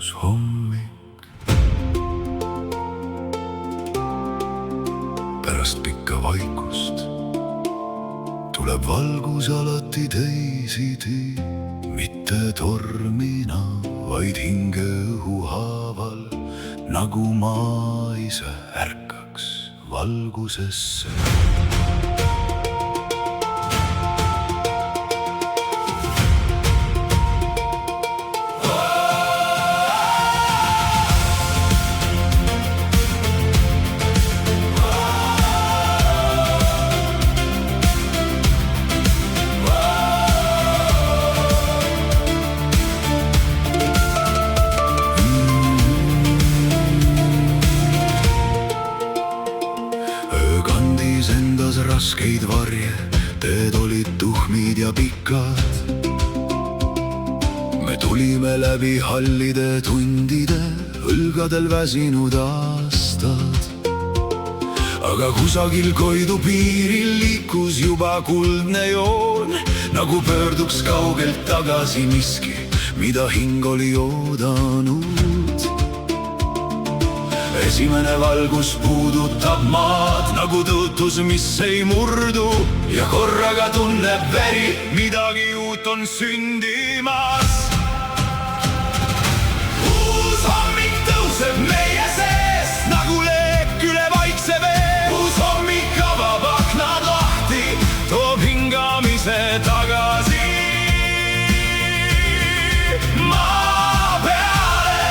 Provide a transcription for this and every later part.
uus hommik. Pärast pikka vaikust tuleb valgus alati teisiti, mitte tormina, vaid hinge õhu haaval, nagu maa ise ärkaks valgusesse. Endas raskeid varje, teed olid tuhmid ja pikad. Me tulime läbi hallide tundide, õlgadel väsinud aastad. Aga kusagil Koidu piiril liikus juba kuldne joon, nagu pöörduks kaugelt tagasi miski, mida hing oli oodanud. Esimene valgus puudutab maad, nagu tõotus, mis ei murdu, ja korraga tunneb veri, midagi uut on sündimas. Uus hommik tõuseb meie sees, nagu leek üle vaikse vee. Uus hommik avab aknad lahti, toob hingamise tagasi maa peale.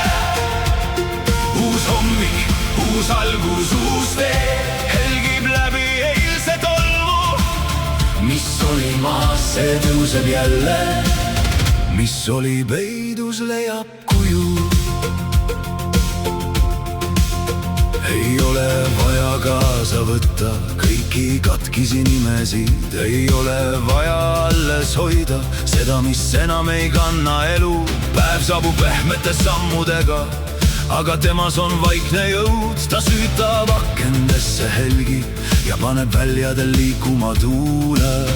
Uus hommik, uus algus, uus tee, helgib läbi eilse tolmu. Mis oli maas, see tõuseb jälle, mis oli peidus, leiab kuju. Ei ole vaja kaasa võtta kõiki katkisi nimesid, ei ole vaja alles hoida seda, mis enam ei kanna elu. Päev saabub pehmete sammudega, aga temas on vaikne jõud, ta süütab akendesse helgib ja paneb väljadel liikuma tuule.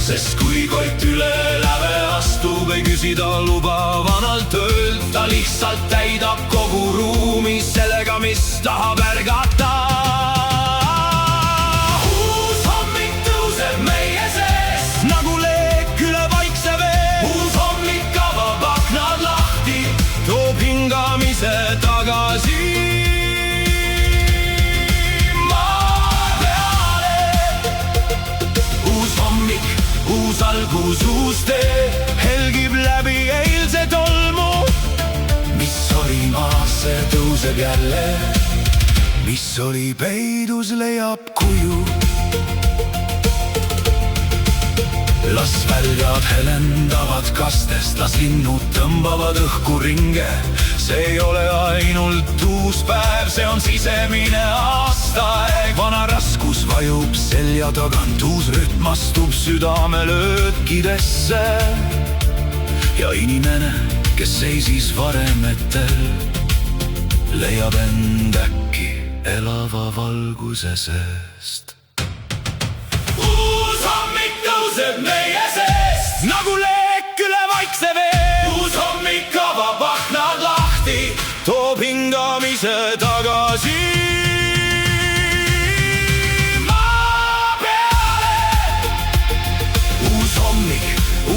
Sest kui Koit üle läve astub, ei küsi ta luba vanalt öölt, ta lihtsalt täidab kogu ruumi sellega, mis tahab ärgata. Uus hommik tõuseb meie sees, nagu leek üle vaikse vee. Uus hommik avab aknad lahti, toob hingamise tagasi maa peale. Uus hommik, uus algus, uus tee, helgib läbi eilse tolmu. Mis oli maas, see tõuseb jälle, mis oli peidus, leiab kuju. Las väljad helendavad kastest, las linnud tõmbavad õhku ringe. See ei ole ainult uus päev, see on sisemine aastaaeg. Vana raskus vajub selja tagant, uus rütm astub südamelöökidesse. Ja inimene, kes seisis varemetel, leiab end äkki elava valguse seest. Uus hommik tõuseb meie seest, nagu leek üle vaikse vee. Uus hommik avab aknad lahti, toob hingamise tagasi maa peale. Uus hommik,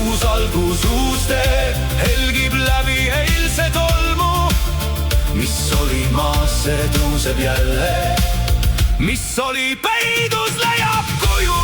uus algus, uus tee, helgib läbi eilse tolmu. Mis oli maas, see tõuseb jälle, mis oli peidus, leiab kuju.